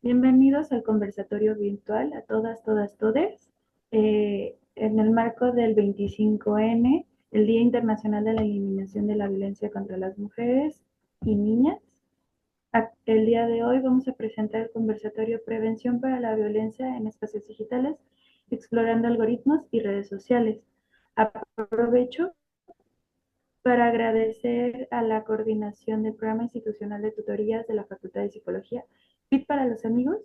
Bienvenidos al conversatorio virtual a todas, todas, todes. En el marco del 25N, el Día Internacional de la Eliminación de la Violencia contra las Mujeres y Niñas. El día de hoy vamos a presentar el conversatorio Prevención para la Violencia en Espacios Digitales, explorando algoritmos y redes sociales. Aprovecho para agradecer a la coordinación del Programa Institucional de Tutorías de la Facultad de Psicología, FIT para los amigos.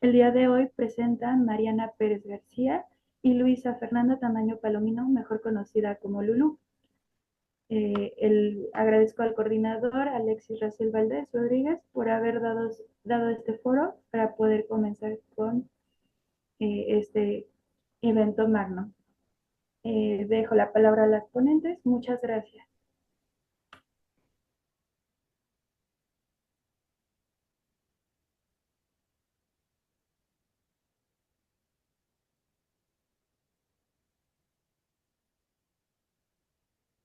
El día de hoy presentan Mariana Pérez García y Luisa Fernanda Tamaño Palomino, mejor conocida como Lulu. Agradezco al coordinador Alexis Raciel Valdés Rodríguez por haber dado este foro para poder comenzar con este evento magno. Dejo la palabra a las ponentes. Muchas gracias.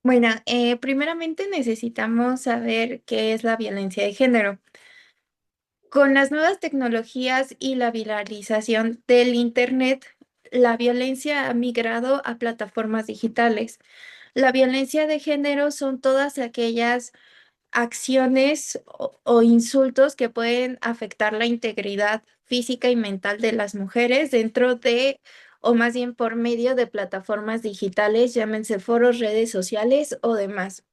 Bueno, primeramente necesitamos saber qué es la violencia de género. Con las nuevas tecnologías y la viralización del Internet, la violencia ha migrado a plataformas digitales. La violencia de género son todas aquellas acciones o insultos que pueden afectar la integridad física y mental de las mujeres dentro de, o más bien por medio de plataformas digitales, llámense foros, redes sociales o demás.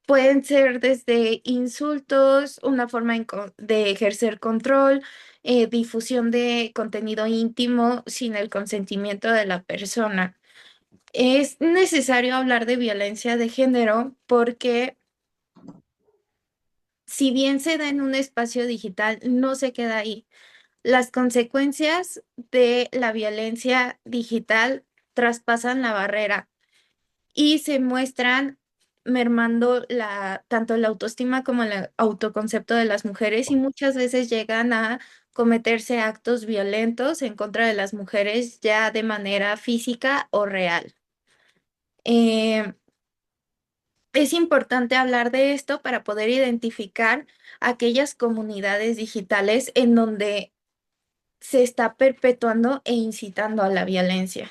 Pueden ser desde insultos, una forma de ejercer control, difusión de contenido íntimo sin el consentimiento de la persona. Es necesario hablar de violencia de género porque si bien se da en un espacio digital, no se queda ahí. Las consecuencias de la violencia digital traspasan la barrera y se muestran mermando tanto la autoestima como el autoconcepto de las mujeres y muchas veces llegan a cometerse actos violentos en contra de las mujeres ya de manera física o real. Eh, Es importante hablar de esto para poder identificar aquellas comunidades digitales en donde se está perpetuando e incitando a la violencia.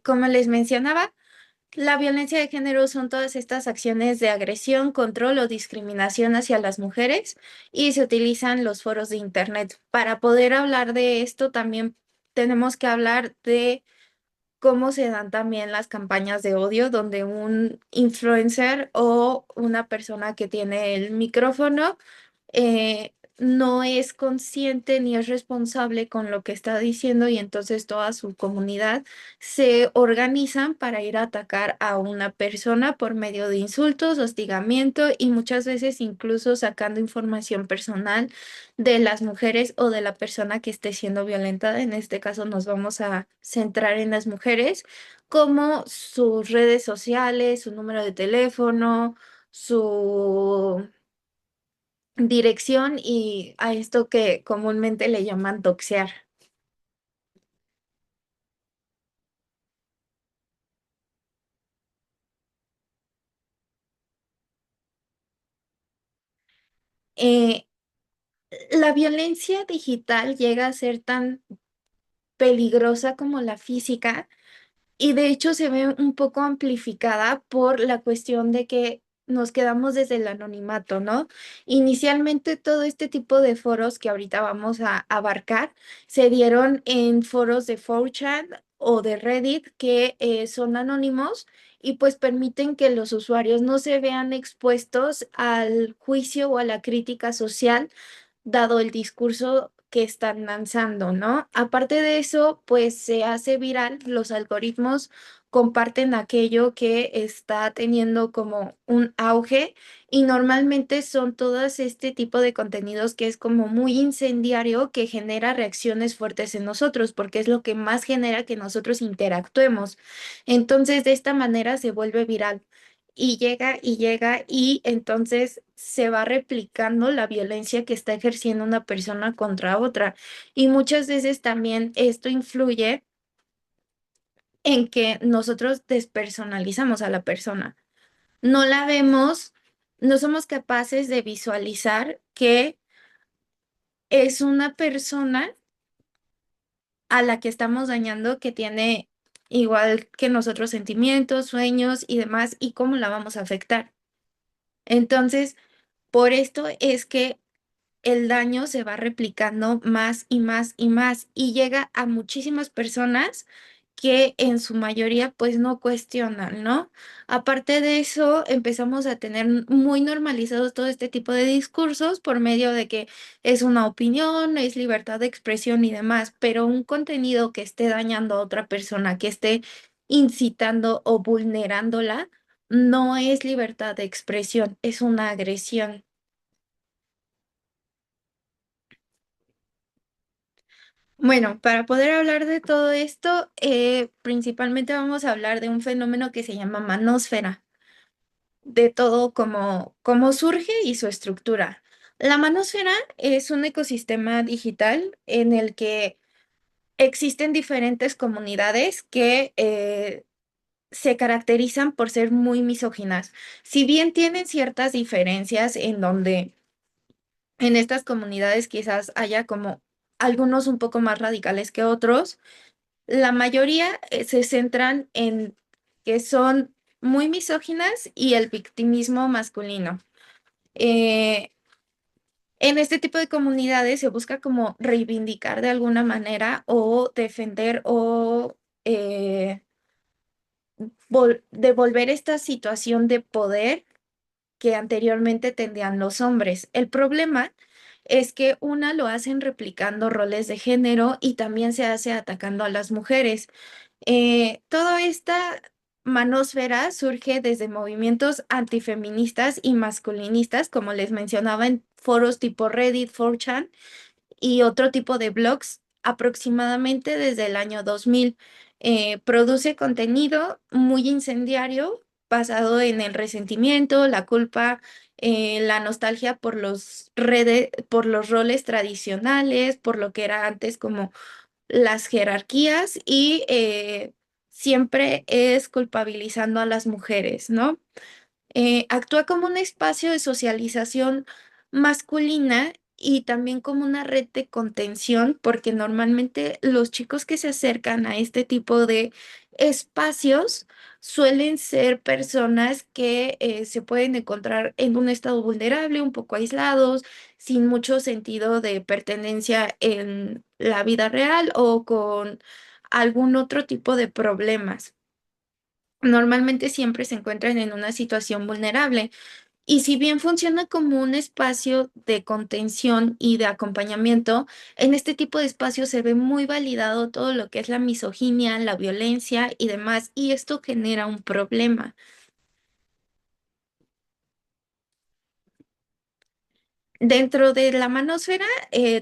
Como les mencionaba, la violencia de género son todas estas acciones de agresión, control o discriminación hacia las mujeres y se utilizan los foros de Internet. Para poder hablar de esto, también tenemos que hablar de cómo se dan también las campañas de odio, donde un influencer o una persona que tiene el micrófono no es consciente ni es responsable con lo que está diciendo y entonces toda su comunidad se organizan para ir a atacar a una persona por medio de insultos, hostigamiento y muchas veces incluso sacando información personal de las mujeres o de la persona que esté siendo violentada. En este caso nos vamos a centrar en las mujeres, como sus redes sociales, su número de teléfono, su dirección y a esto que comúnmente le llaman doxear. Eh, la violencia digital llega a ser tan peligrosa como la física. Y de hecho se ve un poco amplificada por la cuestión de que nos quedamos desde el anonimato, ¿no? Inicialmente todo este tipo de foros que ahorita vamos a abarcar se dieron en foros de 4chan o de Reddit que son anónimos y pues permiten que los usuarios no se vean expuestos al juicio o a la crítica social dado el discurso que están lanzando, ¿no? Aparte de eso, pues se hace viral, los algoritmos comparten aquello que está teniendo como un auge y normalmente son todas este tipo de contenidos que es como muy incendiario que genera reacciones fuertes en nosotros porque es lo que más genera que nosotros interactuemos. Entonces, de esta manera se vuelve viral y llega y entonces se va replicando la violencia que está ejerciendo una persona contra otra. Y muchas veces también esto influye en que nosotros despersonalizamos a la persona. No la vemos no somos capaces de visualizar que es una persona a la que estamos dañando que tiene igual que nosotros sentimientos, sueños y demás, y cómo la vamos a afectar. Entonces, por esto es que el daño se va replicando más y más y más y llega a muchísimas personas que en su mayoría pues no cuestionan, ¿no? Aparte de eso, empezamos a tener muy normalizados todo este tipo de discursos por medio de que es una opinión, es libertad de expresión y demás, pero un contenido que esté dañando a otra persona, que esté incitando o vulnerándola, no es libertad de expresión, es una agresión. Bueno, para poder hablar de todo esto, principalmente vamos a hablar de un fenómeno que se llama manósfera, de todo cómo surge y su estructura. La manósfera es un ecosistema digital en el que existen diferentes comunidades que se caracterizan por ser muy misóginas. Si bien tienen ciertas diferencias en donde en estas comunidades quizás haya como algunos un poco más radicales que otros, la mayoría se centran en que son muy misóginas y el victimismo masculino. Eh, en este tipo de comunidades se busca como reivindicar de alguna manera o defender o devolver esta situación de poder que anteriormente tendían los hombres. El problema es que una lo hacen replicando roles de género y también se hace atacando a las mujeres. Toda esta manósfera surge desde movimientos antifeministas y masculinistas, como les mencionaba, en foros tipo Reddit, 4chan y otro tipo de blogs aproximadamente desde el año 2000. Produce contenido muy incendiario basado en el resentimiento, la culpa, la nostalgia por por los roles tradicionales, por lo que era antes como las jerarquías y siempre es culpabilizando a las mujeres, ¿no? Actúa como un espacio de socialización masculina y también como una red de contención, porque normalmente los chicos que se acercan a este tipo de espacios suelen ser personas que se pueden encontrar en un estado vulnerable, un poco aislados, sin mucho sentido de pertenencia en la vida real o con algún otro tipo de problemas. Normalmente siempre se encuentran en una situación vulnerable. Y si bien funciona como un espacio de contención y de acompañamiento, en este tipo de espacios se ve muy validado todo lo que es la misoginia, la violencia y demás, y esto genera un problema. Dentro de la manósfera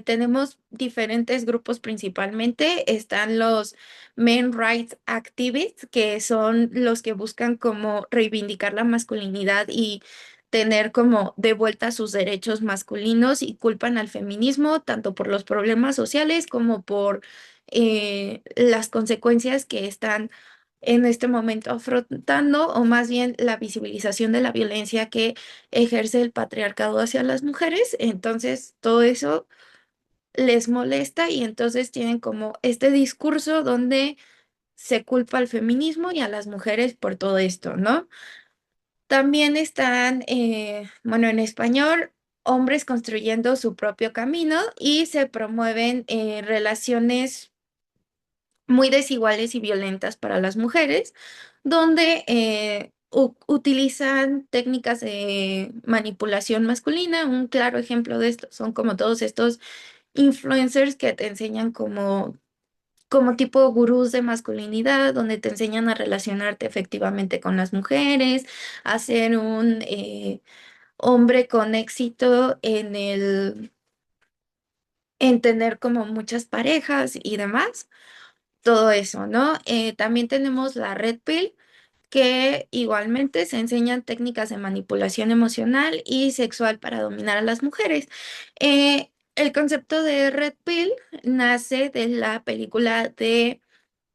tenemos diferentes grupos principalmente. Están los Men Rights Activists, que son los que buscan como reivindicar la masculinidad y tener como de vuelta sus derechos masculinos y culpan al feminismo tanto por los problemas sociales como por las consecuencias que están en este momento afrontando, o más bien la visibilización de la violencia que ejerce el patriarcado hacia las mujeres. Entonces, todo eso les molesta y entonces tienen como este discurso donde se culpa al feminismo y a las mujeres por todo esto, ¿no? También están, bueno, en español, hombres construyendo su propio camino y se promueven relaciones muy desiguales y violentas para las mujeres, donde utilizan técnicas de manipulación masculina. Un claro ejemplo de esto son como todos estos influencers que te enseñan como tipo gurús de masculinidad, donde te enseñan a relacionarte efectivamente con las mujeres, a ser un hombre con éxito en tener como muchas parejas y demás, todo eso, ¿no? También tenemos la Red Pill, que igualmente se enseñan técnicas de manipulación emocional y sexual para dominar a las mujeres. El concepto de Red Pill nace de la película de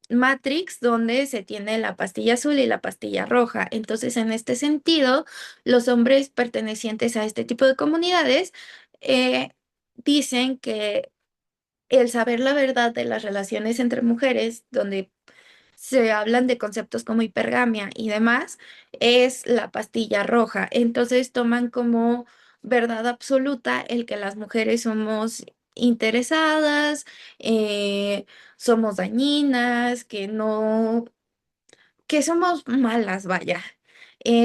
Matrix, donde se tiene la pastilla azul y la pastilla roja. Entonces, en este sentido, los hombres pertenecientes a este tipo de comunidades eh, dicen que el saber la verdad de las relaciones entre mujeres, donde se hablan de conceptos como hipergamia y demás, es la pastilla roja. Entonces toman como verdad absoluta el que las mujeres somos interesadas, somos dañinas, que somos malas, vaya.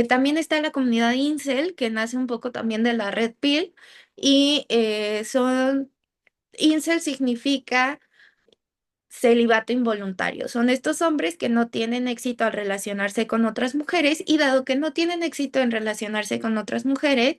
También está la comunidad incel, que nace un poco también de la Red Pill, y incel significa celibato involuntario. Son estos hombres que no tienen éxito al relacionarse con otras mujeres y dado que no tienen éxito en relacionarse con otras mujeres,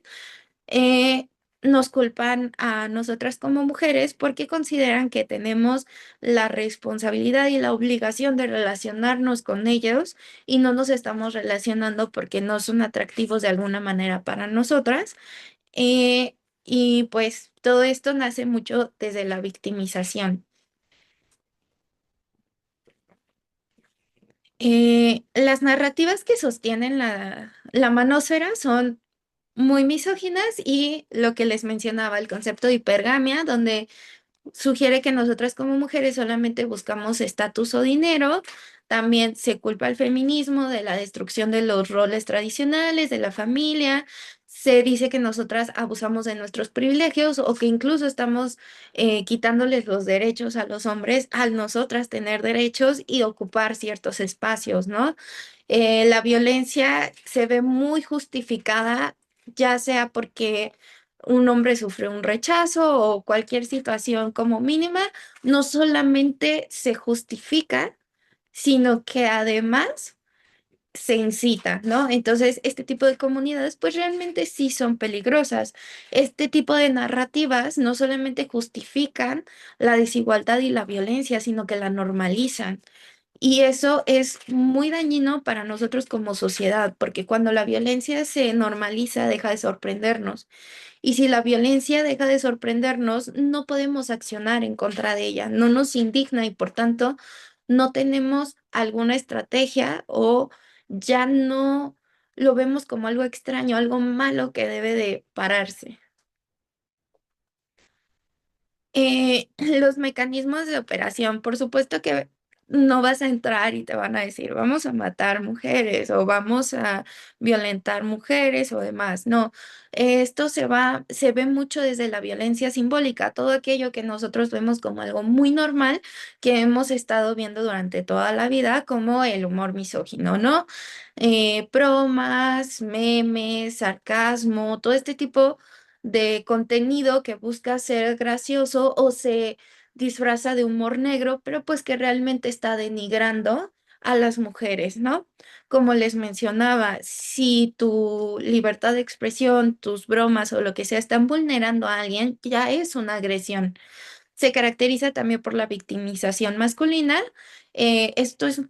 eh, nos culpan a nosotras como mujeres porque consideran que tenemos la responsabilidad y la obligación de relacionarnos con ellos y no nos estamos relacionando porque no son atractivos de alguna manera para nosotras. Eh, y pues todo esto nace mucho desde la victimización. Las narrativas que sostienen la manósfera son muy misóginas y lo que les mencionaba, el concepto de hipergamia, donde sugiere que nosotras como mujeres solamente buscamos estatus o dinero. También se culpa al feminismo de la destrucción de los roles tradicionales, de la familia. Se dice que nosotras abusamos de nuestros privilegios o que incluso estamos quitándoles los derechos a los hombres al nosotras tener derechos y ocupar ciertos espacios, ¿no? La violencia se ve muy justificada, ya sea porque un hombre sufre un rechazo o cualquier situación como mínima, no solamente se justifica, sino que además se incita, ¿no? Entonces, este tipo de comunidades, pues realmente sí son peligrosas. Este tipo de narrativas no solamente justifican la desigualdad y la violencia, sino que la normalizan. Y eso es muy dañino para nosotros como sociedad, porque cuando la violencia se normaliza, deja de sorprendernos. Y si la violencia deja de sorprendernos, no podemos accionar en contra de ella, no nos indigna y por tanto no tenemos alguna estrategia o ya no lo vemos como algo extraño, algo malo que debe de pararse. Los mecanismos de operación, por supuesto que no vas a entrar y te van a decir, vamos a matar mujeres o vamos a violentar mujeres o demás. No, esto se ve mucho desde la violencia simbólica, todo aquello que nosotros vemos como algo muy normal que hemos estado viendo durante toda la vida, como el humor misógino, ¿no? Bromas, memes, sarcasmo, todo este tipo de contenido que busca ser gracioso o se disfraza de humor negro, pero pues que realmente está denigrando a las mujeres, ¿no? Como les mencionaba, si tu libertad de expresión, tus bromas o lo que sea están vulnerando a alguien, ya es una agresión. Se caracteriza también por la victimización masculina. Esto es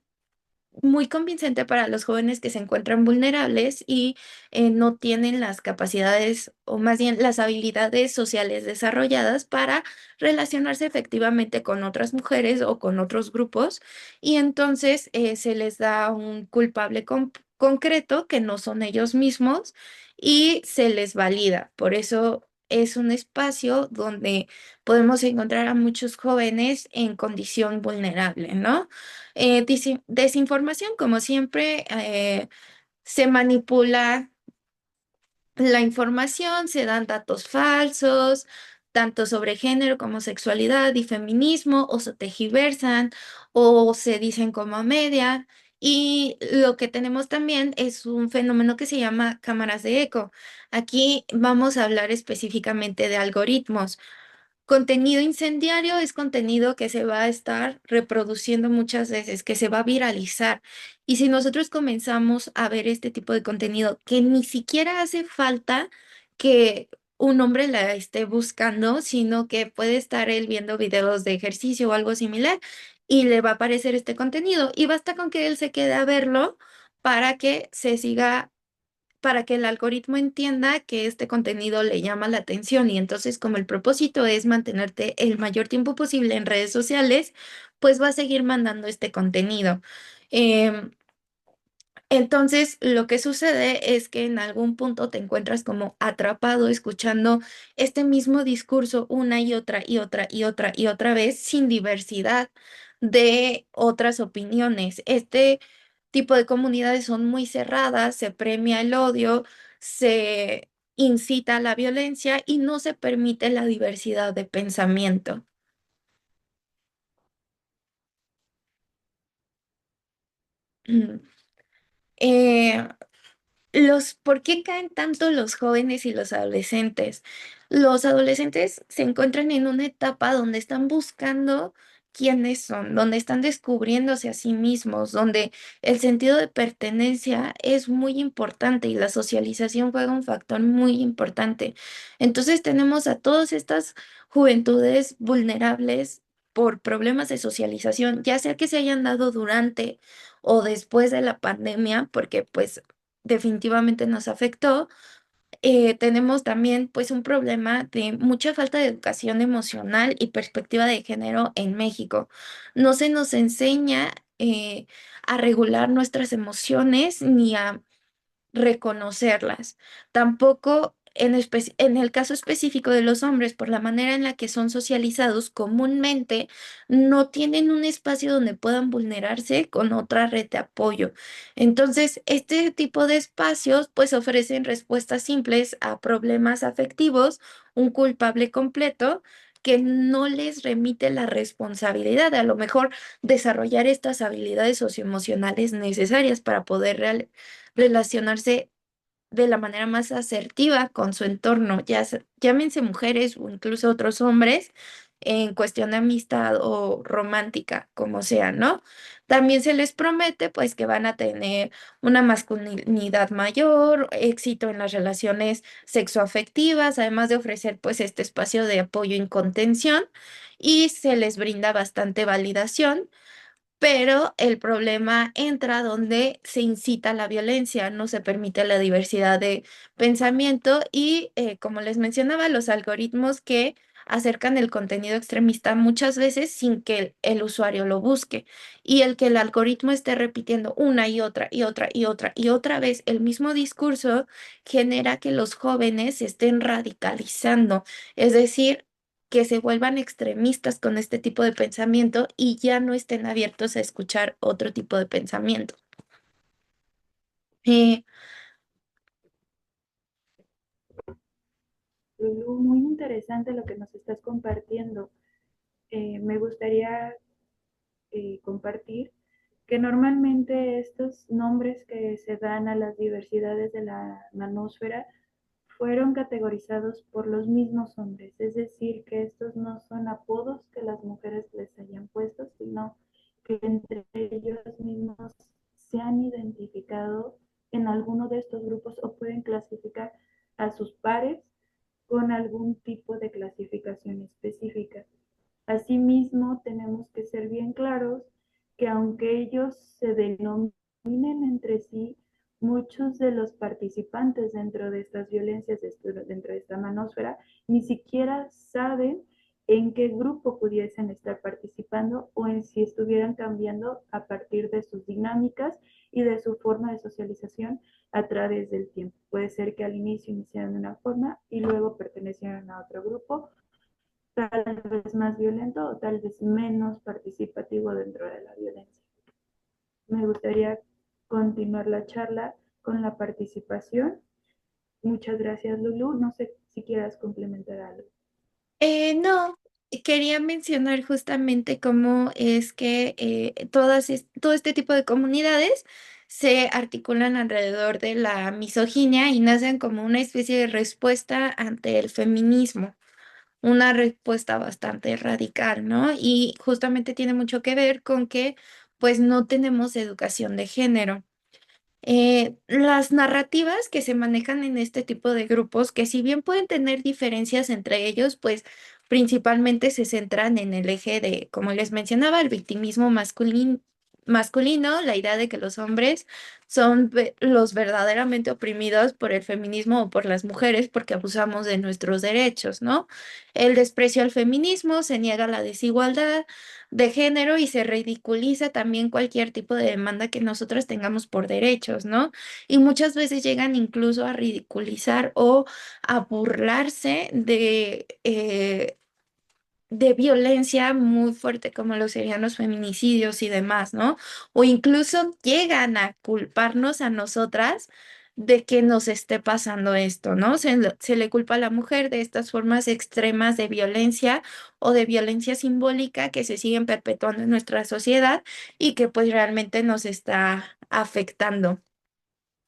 muy convincente para los jóvenes que se encuentran vulnerables y no tienen las capacidades o más bien las habilidades sociales desarrolladas para relacionarse efectivamente con otras mujeres o con otros grupos y entonces se les da un culpable concreto que no son ellos mismos y se les valida. Por eso es un espacio donde podemos encontrar a muchos jóvenes en condición vulnerable, ¿no? Desinformación, como siempre, se manipula la información, se dan datos falsos, tanto sobre género como sexualidad y feminismo, o se tergiversan, o se dicen como a media. Y lo que tenemos también es un fenómeno que se llama cámaras de eco. Aquí vamos a hablar específicamente de algoritmos. Contenido incendiario es contenido que se va a estar reproduciendo muchas veces, que se va a viralizar. Y si nosotros comenzamos a ver este tipo de contenido, que ni siquiera hace falta que un hombre la esté buscando, sino que puede estar él viendo videos de ejercicio o algo similar y le va a aparecer este contenido. Y basta con que él se quede a verlo para que se siga para que el algoritmo entienda que este contenido le llama la atención y entonces como el propósito es mantenerte el mayor tiempo posible en redes sociales, pues va a seguir mandando este contenido. Em, entonces, lo que sucede es que en algún punto te encuentras como atrapado escuchando este mismo discurso una y otra y otra y otra y otra vez sin diversidad de otras opiniones. Este tipo de comunidades son muy cerradas, se premia el odio, se incita a la violencia y no se permite la diversidad de pensamiento. Eh, ¿Por qué caen tanto los jóvenes y los adolescentes? Los adolescentes se encuentran en una etapa donde están buscando quiénes son, donde están descubriéndose a sí mismos, donde el sentido de pertenencia es muy importante y la socialización juega un factor muy importante. Entonces tenemos a todas estas juventudes vulnerables por problemas de socialización, ya sea que se hayan dado durante o después de la pandemia, porque pues definitivamente nos afectó. Tenemos también pues un problema de mucha falta de educación emocional y perspectiva de género en México. No se nos enseña a regular nuestras emociones ni a reconocerlas. Tampoco en el caso específico de los hombres, por la manera en la que son socializados comúnmente, no tienen un espacio donde puedan vulnerarse con otra red de apoyo. Entonces, este tipo de espacios pues ofrecen respuestas simples a problemas afectivos, un culpable completo que no les remite la responsabilidad de a lo mejor desarrollar estas habilidades socioemocionales necesarias para poder relacionarse de la manera más asertiva con su entorno, llámense mujeres o incluso otros hombres, en cuestión de amistad o romántica, como sea, ¿no? También se les promete pues que van a tener una masculinidad mayor, éxito en las relaciones sexoafectivas, además de ofrecer pues este espacio de apoyo y contención y se les brinda bastante validación, pero el problema entra donde se incita la violencia, no se permite la diversidad de pensamiento y, como les mencionaba, los algoritmos que acercan el contenido extremista muchas veces sin que el usuario lo busque. Y el que el algoritmo esté repitiendo una y otra y otra y otra y otra vez el mismo discurso genera que los jóvenes se estén radicalizando. Es decir, que se vuelvan extremistas con este tipo de pensamiento y ya no estén abiertos a escuchar otro tipo de pensamiento. Eh, Lulu, muy interesante lo que nos estás compartiendo. Me gustaría compartir que normalmente estos nombres que se dan a las diversidades de la manósfera fueron categorizados por los mismos hombres, es decir, que estos no son apodos que las mujeres les hayan puesto, sino que entre ellos mismos se han identificado en alguno de estos grupos o pueden clasificar a sus pares con algún tipo de clasificación específica. Asimismo, tenemos que ser bien claros que aunque ellos se denominen entre sí, muchos de los participantes dentro de estas violencias, dentro de esta manósfera, ni siquiera saben en qué grupo pudiesen estar participando o en si estuvieran cambiando a partir de sus dinámicas y de su forma de socialización a través del tiempo. Puede ser que al inicio iniciaran de una forma y luego pertenecieran a otro grupo, tal vez más violento o tal vez menos participativo dentro de la violencia. Me gustaría continuar la charla con la participación. Muchas gracias, Lulu. No sé si quieras complementar algo. no, quería mencionar justamente cómo es que todo este tipo de comunidades se articulan alrededor de la misoginia y nacen como una especie de respuesta ante el feminismo. Una respuesta bastante radical, ¿no? Y justamente tiene mucho que ver con que pues no tenemos educación de género. Las narrativas que se manejan en este tipo de grupos, que si bien pueden tener diferencias entre ellos, pues principalmente se centran en el eje de, como les mencionaba, el victimismo masculino, la idea de que los hombres son los verdaderamente oprimidos por el feminismo o por las mujeres porque abusamos de nuestros derechos, ¿no? El desprecio al feminismo, se niega la desigualdad de género y se ridiculiza también cualquier tipo de demanda que nosotras tengamos por derechos, ¿no? Y muchas veces llegan incluso a ridiculizar o a burlarse de violencia muy fuerte como lo serían los feminicidios y demás, ¿no? O incluso llegan a culparnos a nosotras de que nos esté pasando esto, ¿no? Se le culpa a la mujer de estas formas extremas de violencia o de violencia simbólica que se siguen perpetuando en nuestra sociedad y que pues realmente nos está afectando.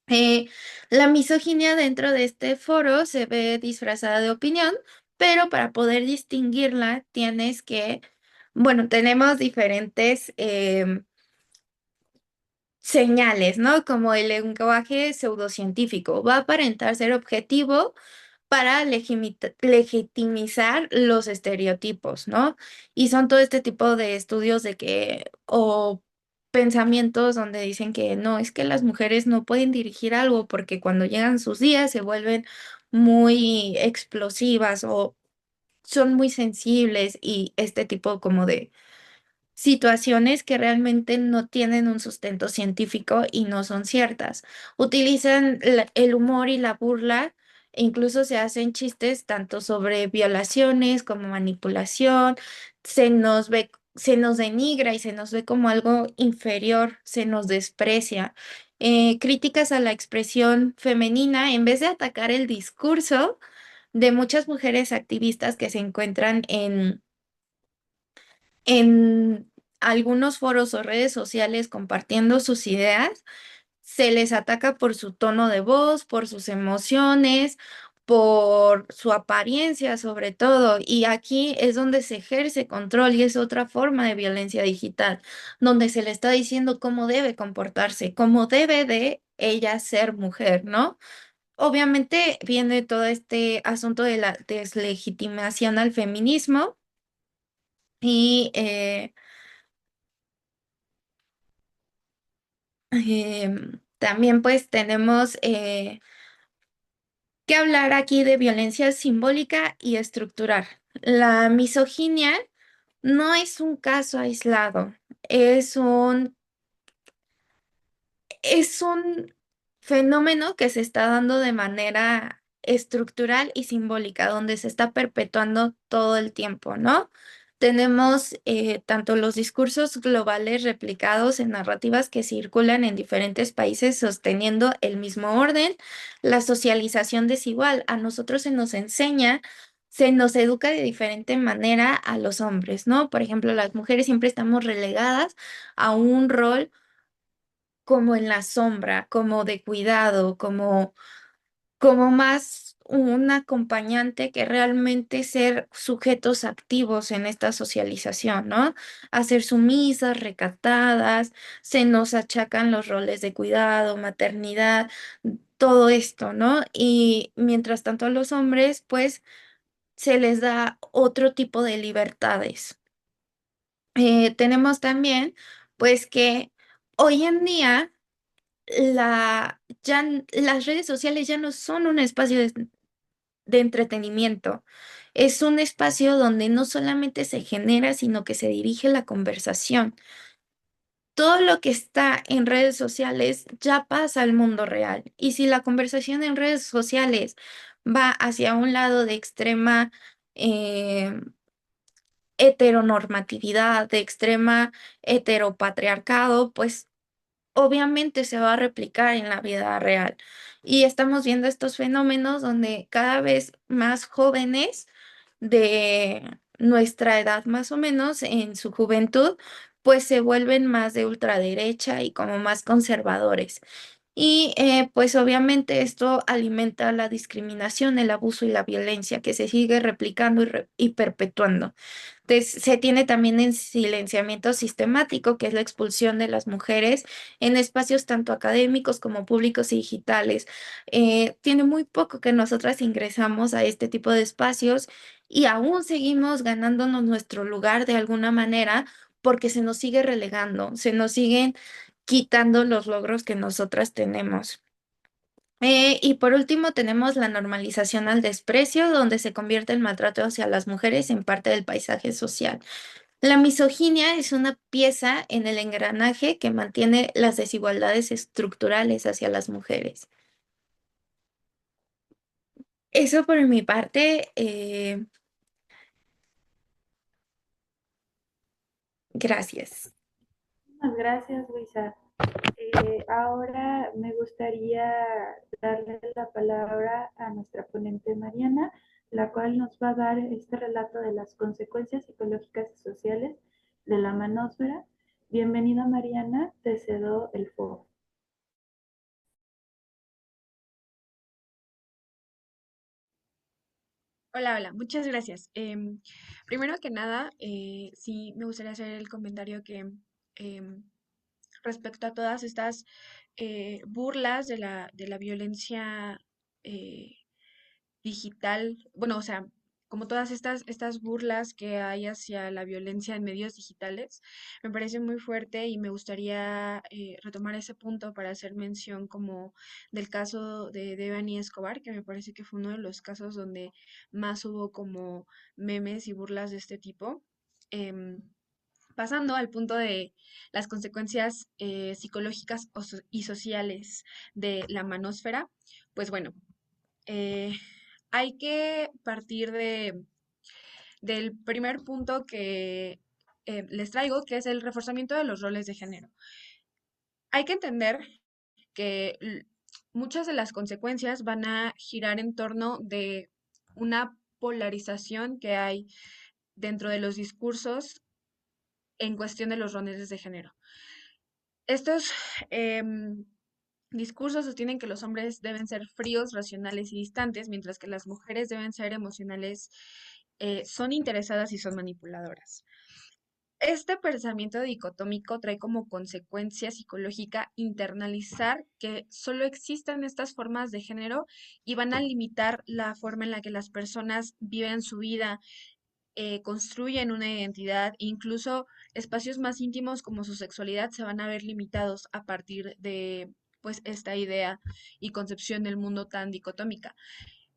Eh, la misoginia dentro de este foro se ve disfrazada de opinión, pero para poder distinguirla tienes que, bueno, tenemos diferentes señales, ¿no? Como el lenguaje pseudocientífico. Va a aparentar ser objetivo para legitimizar los estereotipos, ¿no? Y son todo este tipo de estudios de que, o pensamientos donde dicen que no, es que las mujeres no pueden dirigir algo porque cuando llegan sus días se vuelven muy explosivas o son muy sensibles y este tipo como de situaciones que realmente no tienen un sustento científico y no son ciertas. Utilizan el humor y la burla, e incluso se hacen chistes tanto sobre violaciones como manipulación, se nos denigra y se nos ve como algo inferior, se nos desprecia. Críticas a la expresión femenina, en vez de atacar el discurso de muchas mujeres activistas que se encuentran en algunos foros o redes sociales compartiendo sus ideas, se les ataca por su tono de voz, por sus emociones, por su apariencia sobre todo. Y aquí es donde se ejerce control y es otra forma de violencia digital, donde se le está diciendo cómo debe comportarse, cómo debe de ella ser mujer, ¿no? Obviamente viene todo este asunto de la deslegitimación al feminismo y también pues tenemos que hablar aquí de violencia simbólica y estructural. La misoginia no es un caso aislado, es es un fenómeno que se está dando de manera estructural y simbólica, donde se está perpetuando todo el tiempo, ¿no? Tenemos tanto los discursos globales replicados en narrativas que circulan en diferentes países sosteniendo el mismo orden, la socialización desigual. A nosotros se nos enseña, se nos educa de diferente manera a los hombres, ¿no? Por ejemplo, las mujeres siempre estamos relegadas a un rol como en la sombra, como de cuidado, como más un acompañante que realmente ser sujetos activos en esta socialización, ¿no? A ser sumisas, recatadas, se nos achacan los roles de cuidado, maternidad, todo esto, ¿no? Y mientras tanto a los hombres, pues, se les da otro tipo de libertades. Tenemos también, pues, que hoy en día las redes sociales ya no son un espacio de entretenimiento, es un espacio donde no solamente se genera, sino que se dirige la conversación. Todo lo que está en redes sociales ya pasa al mundo real. Y si la conversación en redes sociales va hacia un lado de extrema eh, heteronormatividad, de extrema heteropatriarcado, pues obviamente se va a replicar en la vida real. Y estamos viendo estos fenómenos donde cada vez más jóvenes de nuestra edad más o menos en su juventud, pues se vuelven más de ultraderecha y como más conservadores. Y pues obviamente esto alimenta la discriminación, el abuso y la violencia que se sigue replicando y perpetuando. Se tiene también el silenciamiento sistemático, que es la expulsión de las mujeres en espacios tanto académicos como públicos y digitales. Tiene muy poco que nosotras ingresamos a este tipo de espacios y aún seguimos ganándonos nuestro lugar de alguna manera porque se nos sigue relegando, se nos siguen quitando los logros que nosotras tenemos. Y por último tenemos la normalización al desprecio, donde se convierte el maltrato hacia las mujeres en parte del paisaje social. La misoginia es una pieza en el engranaje que mantiene las desigualdades estructurales hacia las mujeres. Eso por mi parte, gracias. Muchas gracias, Luisa. Ahora me gustaría darle la palabra a nuestra ponente Mariana, la cual nos va a dar este relato de las consecuencias psicológicas y sociales de la manósfera. Bienvenida, Mariana, te cedo el foro. Hola, hola, muchas gracias. Primero que nada, sí me gustaría hacer el comentario que em, respecto a todas estas burlas de la violencia eh, digital, bueno, o sea, como todas estas burlas que hay hacia la violencia en medios digitales, me parece muy fuerte y me gustaría retomar ese punto para hacer mención como del caso de Devani Escobar, que me parece que fue uno de los casos donde más hubo como memes y burlas de este tipo. Em, Pasando al punto de las consecuencias psicológicas y sociales de la manósfera, pues bueno, eh, hay que partir del primer punto que les traigo, que es el reforzamiento de los roles de género. Hay que entender que muchas de las consecuencias van a girar en torno de una polarización que hay dentro de los discursos en cuestión de los roles de género. Estos discursos sostienen que los hombres deben ser fríos, racionales y distantes, mientras que las mujeres deben ser emocionales, son interesadas y son manipuladoras. Este pensamiento dicotómico trae como consecuencia psicológica internalizar que solo existen estas formas de género y van a limitar la forma en la que las personas viven su vida, construyen una identidad, incluso espacios más íntimos como su sexualidad se van a ver limitados a partir de pues esta idea y concepción del mundo tan dicotómica.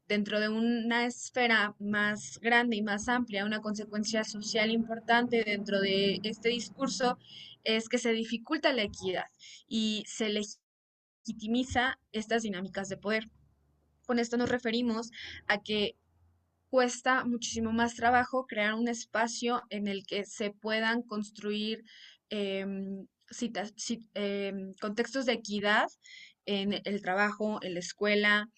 Dentro de una esfera más grande y más amplia, una consecuencia social importante dentro de este discurso es que se dificulta la equidad y se legitimiza estas dinámicas de poder. Con esto nos referimos a que cuesta muchísimo más trabajo crear un espacio en el que se puedan construir contextos de equidad en el trabajo, en la escuela,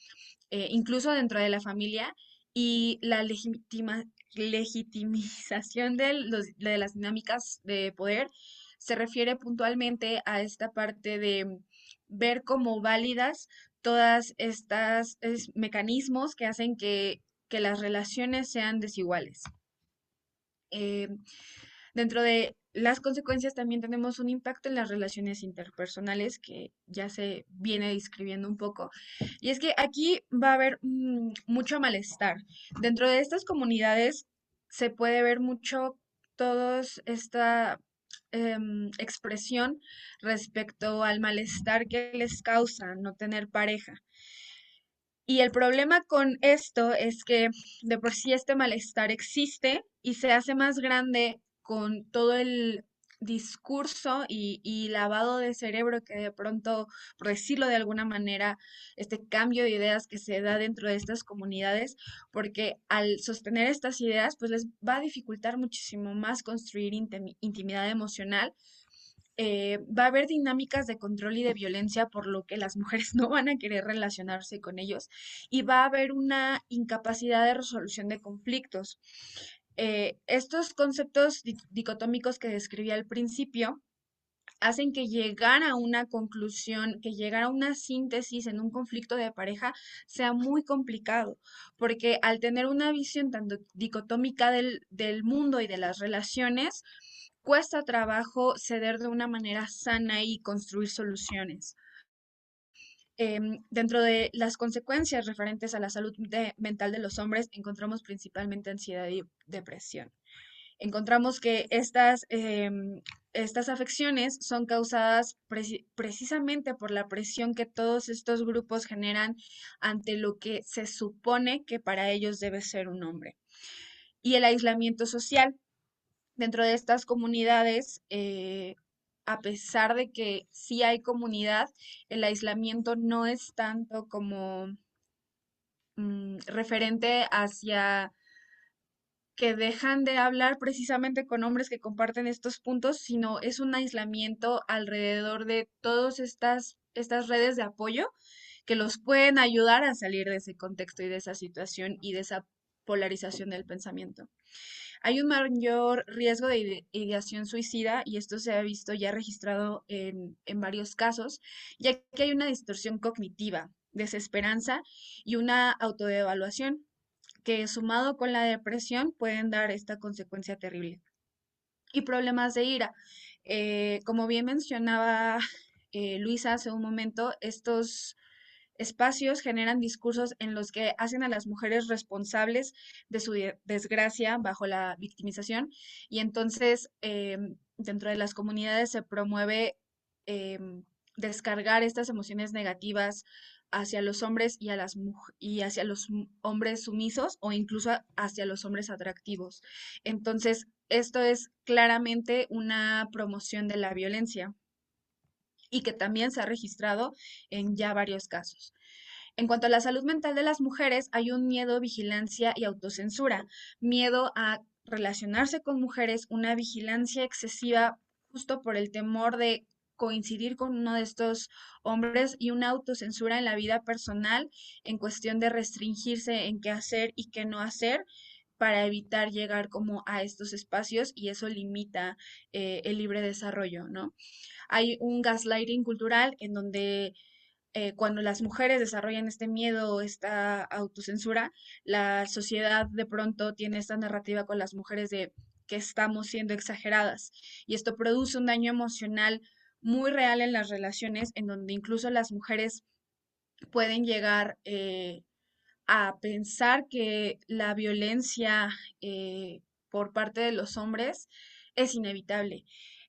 incluso dentro de la familia, y la legitimización de las dinámicas de poder se refiere puntualmente a esta parte de ver como válidas todas estas mecanismos que hacen que las relaciones sean desiguales. Eh, Dentro de las consecuencias también tenemos un impacto en las relaciones interpersonales que ya se viene describiendo un poco. Y es que aquí va a haber mucho malestar. Dentro de estas comunidades se puede ver mucho todos esta expresión respecto al malestar que les causa no tener pareja. Y el problema con esto es que de por sí este malestar existe y se hace más grande con todo el discurso y lavado de cerebro que de pronto, por decirlo de alguna manera, este cambio de ideas que se da dentro de estas comunidades, porque al sostener estas ideas, pues les va a dificultar muchísimo más construir intimidad emocional. Va a haber dinámicas de control y de violencia, por lo que las mujeres no van a querer relacionarse con ellos y va a haber una incapacidad de resolución de conflictos. Estos conceptos dicotómicos que describí al principio hacen que llegar a una conclusión, que llegar a una síntesis en un conflicto de pareja sea muy complicado, porque al tener una visión tan dicotómica del mundo y de las relaciones, cuesta trabajo ceder de una manera sana y construir soluciones. Dentro de las consecuencias referentes a la salud mental de los hombres, encontramos principalmente ansiedad y depresión. Encontramos que estas afecciones son causadas precisamente por la presión que todos estos grupos generan ante lo que se supone que para ellos debe ser un hombre. Y el aislamiento social dentro de estas comunidades, a pesar de que sí hay comunidad, el aislamiento no es tanto como referente hacia que dejan de hablar precisamente con hombres que comparten estos puntos, sino es un aislamiento alrededor de todas estas redes de apoyo que los pueden ayudar a salir de ese contexto y de esa situación y de esa polarización del pensamiento. Hay un mayor riesgo de ideación suicida y esto se ha visto ya registrado en varios casos, ya que hay una distorsión cognitiva, desesperanza y una autodevaluación que sumado con la depresión pueden dar esta consecuencia terrible. Y problemas de ira. Como bien mencionaba Luisa hace un momento, estos espacios generan discursos en los que hacen a las mujeres responsables de su desgracia bajo la victimización y entonces dentro de las comunidades se promueve descargar estas emociones negativas hacia los hombres y, y hacia los hombres sumisos o incluso hacia los hombres atractivos. Entonces, esto es claramente una promoción de la violencia y que también se ha registrado en ya varios casos. En cuanto a la salud mental de las mujeres, hay un miedo, vigilancia y autocensura, miedo a relacionarse con mujeres, una vigilancia excesiva justo por el temor de coincidir con uno de estos hombres y una autocensura en la vida personal en cuestión de restringirse en qué hacer y qué no hacer para evitar llegar como a estos espacios y eso limita el libre desarrollo, ¿no? Hay un gaslighting cultural en donde cuando las mujeres desarrollan este miedo o esta autocensura, la sociedad de pronto tiene esta narrativa con las mujeres de que estamos siendo exageradas y esto produce un daño emocional muy real en las relaciones en donde incluso las mujeres pueden llegar a pensar que la violencia por parte de los hombres es inevitable.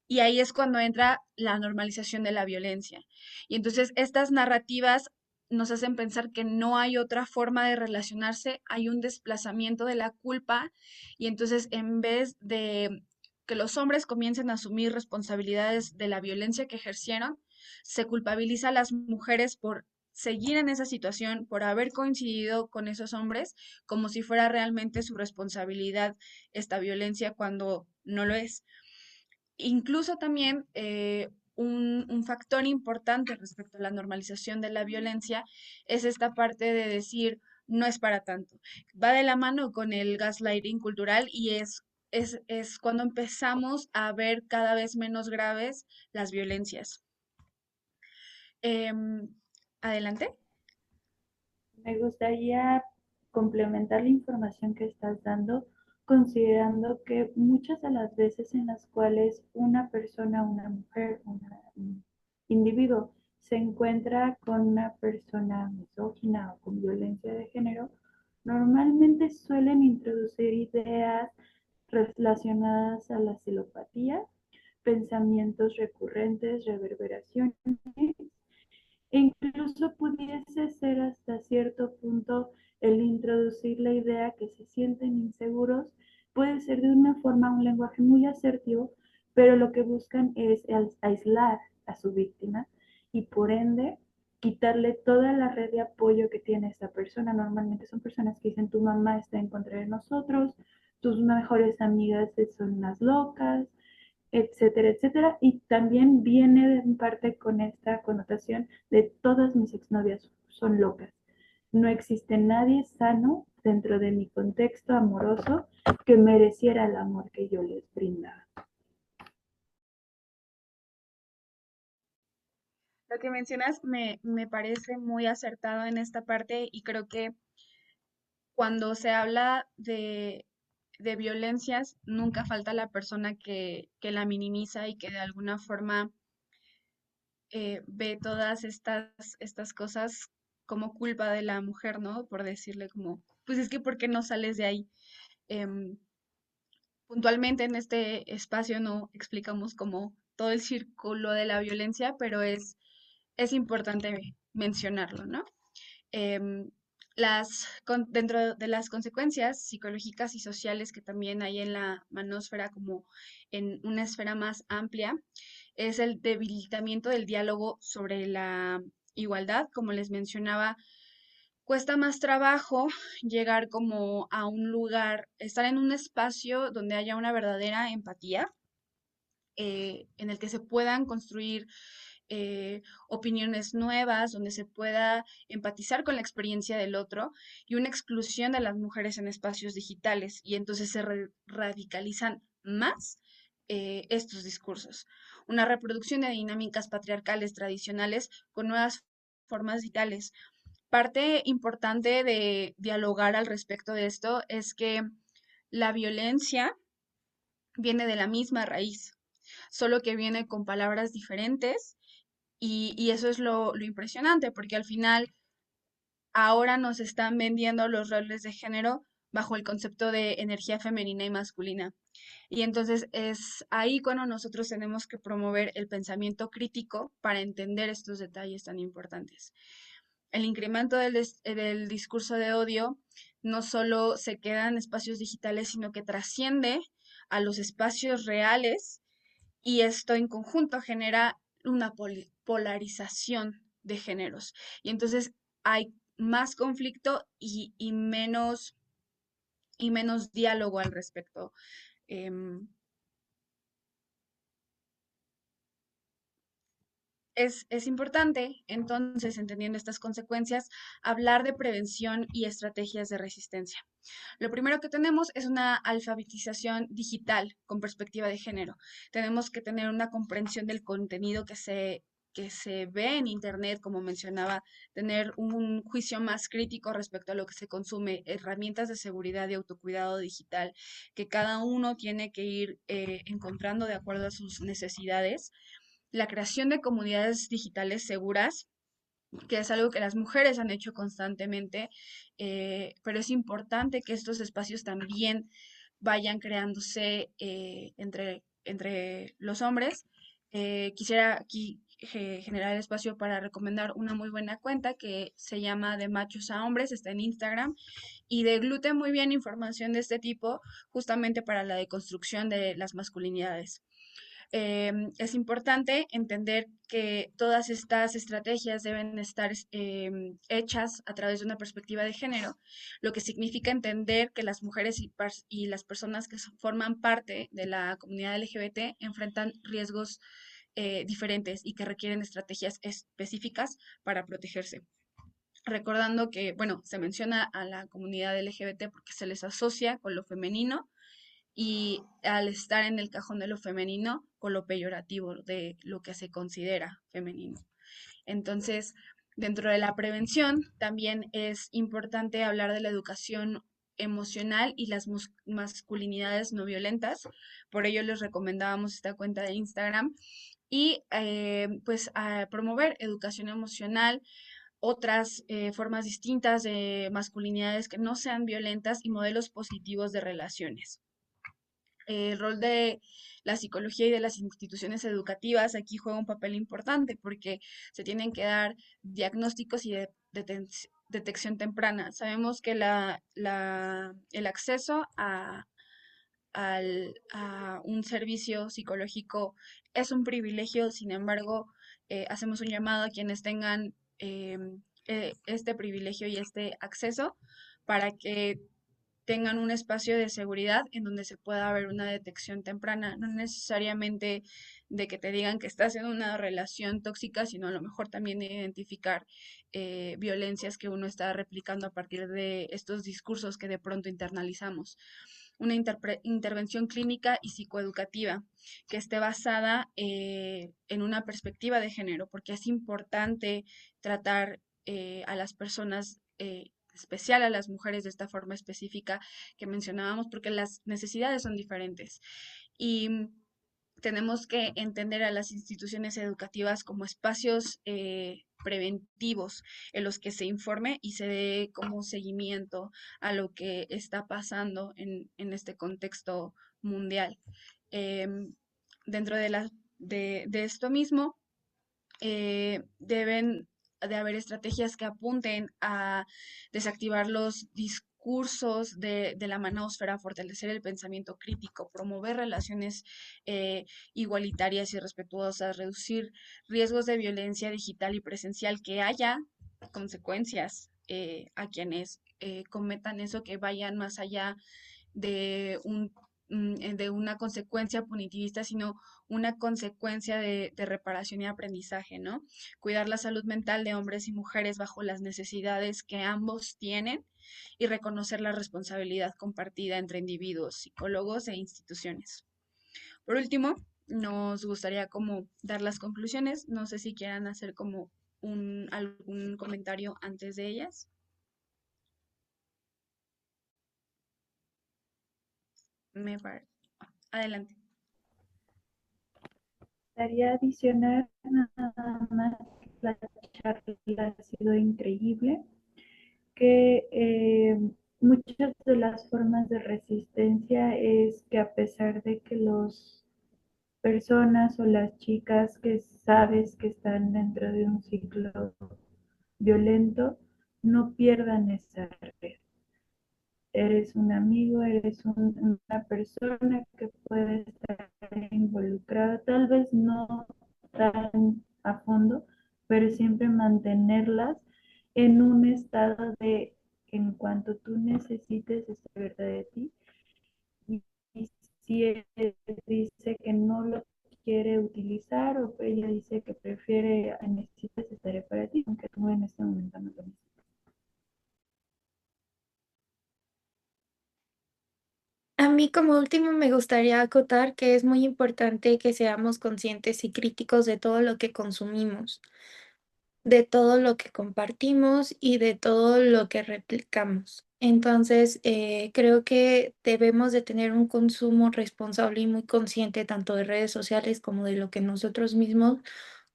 Y ahí es cuando entra la normalización de la violencia. Y entonces estas narrativas nos hacen pensar que no hay otra forma de relacionarse, hay un desplazamiento de la culpa y entonces en vez de que los hombres comiencen a asumir responsabilidades de la violencia que ejercieron, se culpabiliza a las mujeres por seguir en esa situación, por haber coincidido con esos hombres, como si fuera realmente su responsabilidad esta violencia cuando no lo es. Incluso también un factor importante respecto a la normalización de la violencia es esta parte de decir no es para tanto. Va de la mano con el gaslighting cultural y es cuando empezamos a ver cada vez menos graves las violencias. Em, Adelante. Me gustaría complementar la información que estás dando, considerando que muchas de las veces en las cuales una persona, una mujer, un individuo se encuentra con una persona misógina o con violencia de género, normalmente suelen introducir ideas relacionadas a la celopatía, pensamientos recurrentes, reverberaciones. E incluso pudiese ser hasta cierto punto el introducir la idea que se sienten inseguros, puede ser de una forma, un lenguaje muy asertivo, pero lo que buscan es aislar a su víctima y por ende quitarle toda la red de apoyo que tiene esta persona. Normalmente son personas que dicen tu mamá está en contra de nosotros, tus mejores amigas son unas locas, etcétera, etcétera. Y también viene en parte con esta connotación de todas mis exnovias son locas. No existe nadie sano dentro de mi contexto amoroso que mereciera el amor que yo les brindaba. Lo que mencionas me parece muy acertado en esta parte y creo que cuando se habla de violencias, nunca falta la persona que la minimiza y que de alguna forma ve todas estas cosas como culpa de la mujer, ¿no? Por decirle como, pues es que ¿por qué no sales de ahí? Em, Puntualmente en este espacio no explicamos como todo el círculo de la violencia, pero es importante mencionarlo, ¿no? Em, dentro de las consecuencias psicológicas y sociales que también hay en la manósfera como en una esfera más amplia, es el debilitamiento del diálogo sobre la igualdad. Como les mencionaba, cuesta más trabajo llegar como a un lugar, estar en un espacio donde haya una verdadera empatía, en el que se puedan construir opiniones nuevas, donde se pueda empatizar con la experiencia del otro, y una exclusión de las mujeres en espacios digitales, y entonces se radicalizan más estos discursos. Una reproducción de dinámicas patriarcales tradicionales con nuevas formas vitales. Parte importante de dialogar al respecto de esto es que la violencia viene de la misma raíz, solo que viene con palabras diferentes, y eso es lo impresionante, porque al final ahora nos están vendiendo los roles de género bajo el concepto de energía femenina y masculina. Y entonces es ahí cuando nosotros tenemos que promover el pensamiento crítico para entender estos detalles tan importantes. El incremento del discurso de odio no solo se queda en espacios digitales, sino que trasciende a los espacios reales, y esto en conjunto genera una polarización de géneros. Y entonces hay más conflicto y menos diálogo al respecto. Em, es importante, entonces, entendiendo estas consecuencias, hablar de prevención y estrategias de resistencia. Lo primero que tenemos es una alfabetización digital con perspectiva de género. Tenemos que tener una comprensión del contenido que se ve en Internet, como mencionaba, tener un juicio más crítico respecto a lo que se consume, herramientas de seguridad y autocuidado digital que cada uno tiene que ir encontrando de acuerdo a sus necesidades. La creación de comunidades digitales seguras, que es algo que las mujeres han hecho constantemente, pero es importante que estos espacios también vayan creándose entre los hombres. Quisiera aquí generar el espacio para recomendar una muy buena cuenta que se llama De Machos a Hombres, está en Instagram, y deglute muy bien información de este tipo, justamente para la deconstrucción de las masculinidades. Es importante entender que todas estas estrategias deben estar hechas a través de una perspectiva de género, lo que significa entender que las mujeres y las personas que forman parte de la comunidad LGBT enfrentan riesgos diferentes y que requieren estrategias específicas para protegerse. Recordando que, bueno, se menciona a la comunidad LGBT porque se les asocia con lo femenino, y al estar en el cajón de lo femenino con lo peyorativo de lo que se considera femenino. Entonces, dentro de la prevención también es importante hablar de la educación emocional y las masculinidades no violentas. Por ello les recomendábamos esta cuenta de Instagram, y pues a promover educación emocional, otras formas distintas de masculinidades que no sean violentas y modelos positivos de relaciones. El rol de la psicología y de las instituciones educativas aquí juega un papel importante, porque se tienen que dar diagnósticos y detección temprana. Sabemos que el acceso a un servicio psicológico es un privilegio. Sin embargo, hacemos un llamado a quienes tengan este privilegio y este acceso para que tengan un espacio de seguridad en donde se pueda haber una detección temprana, no necesariamente de que te digan que estás en una relación tóxica, sino a lo mejor también de identificar violencias que uno está replicando a partir de estos discursos que de pronto internalizamos. Una intervención clínica y psicoeducativa que esté basada en una perspectiva de género, porque es importante tratar a las personas, especial a las mujeres, de esta forma específica que mencionábamos, porque las necesidades son diferentes. Y tenemos que entender a las instituciones educativas como espacios preventivos en los que se informe y se dé como seguimiento a lo que está pasando en este contexto mundial. Dentro de esto mismo, deben de haber estrategias que apunten a desactivar los discursos de la manósfera, fortalecer el pensamiento crítico, promover relaciones igualitarias y respetuosas, reducir riesgos de violencia digital y presencial, que haya consecuencias a quienes cometan eso, que vayan más allá de de una consecuencia punitivista, sino una consecuencia de reparación y aprendizaje, ¿no? Cuidar la salud mental de hombres y mujeres bajo las necesidades que ambos tienen y reconocer la responsabilidad compartida entre individuos, psicólogos e instituciones. Por último, nos gustaría como dar las conclusiones. No sé si quieran hacer como algún comentario antes de ellas. Adelante. Quería adicionar nada más que la charla ha sido increíble, que muchas de las formas de resistencia es que a pesar de que las personas o las chicas que sabes que están dentro de un ciclo violento no pierdan esa red. Eres un amigo, eres una persona que puede estar involucrada, tal vez no tan a fondo, pero siempre mantenerlas en un estado de, en cuanto tú necesites, estar cerca de ti. Y si él dice que no lo quiere utilizar o ella dice que prefiere, necesitas, estaré para ti, aunque tú en este momento no lo necesites. A mí como último me gustaría acotar que es muy importante que seamos conscientes y críticos de todo lo que consumimos, de todo lo que compartimos y de todo lo que replicamos. Entonces, creo que debemos de tener un consumo responsable y muy consciente tanto de redes sociales como de lo que nosotros mismos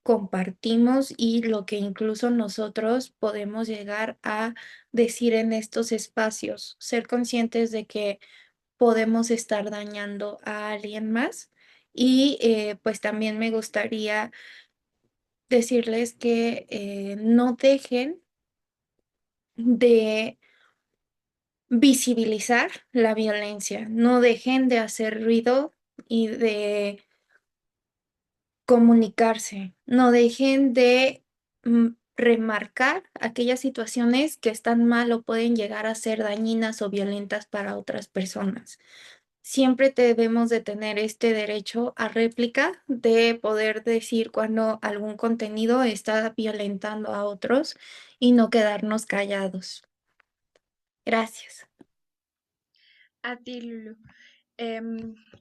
compartimos y lo que incluso nosotros podemos llegar a decir en estos espacios. Ser conscientes de que podemos estar dañando a alguien más. Y pues también me gustaría decirles que no dejen de visibilizar la violencia, no dejen de hacer ruido y de comunicarse, no dejen de remarcar aquellas situaciones que están mal o pueden llegar a ser dañinas o violentas para otras personas. Siempre debemos de tener este derecho a réplica de poder decir cuando algún contenido está violentando a otros y no quedarnos callados. Gracias. A ti, Lulu.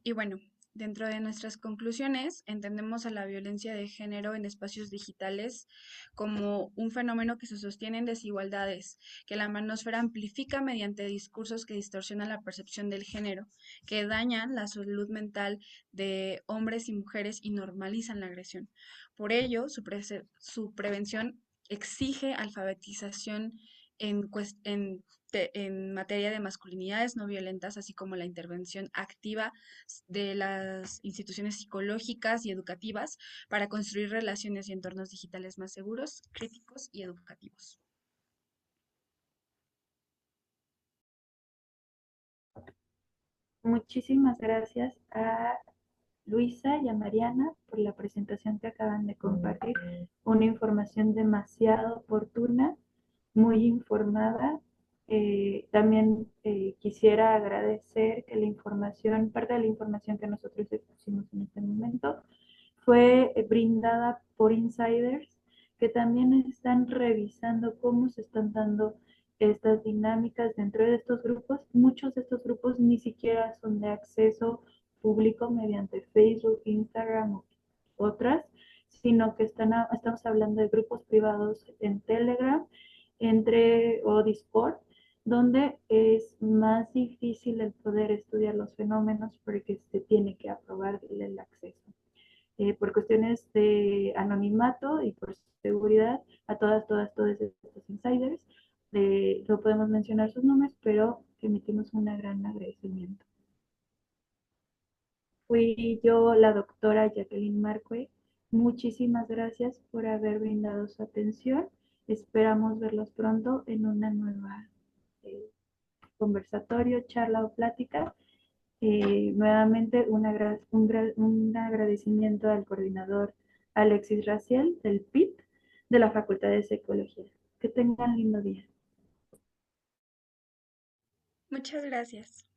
Y bueno, dentro de nuestras conclusiones, entendemos a la violencia de género en espacios digitales como un fenómeno que se sostiene en desigualdades, que la manósfera amplifica mediante discursos que distorsionan la percepción del género, que dañan la salud mental de hombres y mujeres y normalizan la agresión. Por ello, su prevención exige alfabetización en materia de masculinidades no violentas, así como la intervención activa de las instituciones psicológicas y educativas para construir relaciones y entornos digitales más seguros, críticos y educativos. Muchísimas gracias a Luisa y a Mariana por la presentación que acaban de compartir. Una información demasiado oportuna, muy informada. También quisiera agradecer que la información, parte de la información que nosotros pusimos en este momento, fue brindada por insiders que también están revisando cómo se están dando estas dinámicas dentro de estos grupos. Muchos de estos grupos ni siquiera son de acceso público mediante Facebook, Instagram u otras, sino que estamos hablando de grupos privados en Telegram o Discord, donde es más difícil el poder estudiar los fenómenos porque se tiene que aprobar el acceso. Por cuestiones de anonimato y por seguridad a todos estos insiders. No podemos mencionar sus nombres, pero emitimos un gran agradecimiento. Fui yo, la doctora Jacqueline Marcue. Muchísimas gracias por haber brindado su atención. Esperamos verlos pronto en una nueva eh, conversatorio, charla o plática. Nuevamente un agradecimiento al coordinador Alexis Raciel del PIT de la Facultad de Psicología. Que tengan lindo día. Muchas gracias.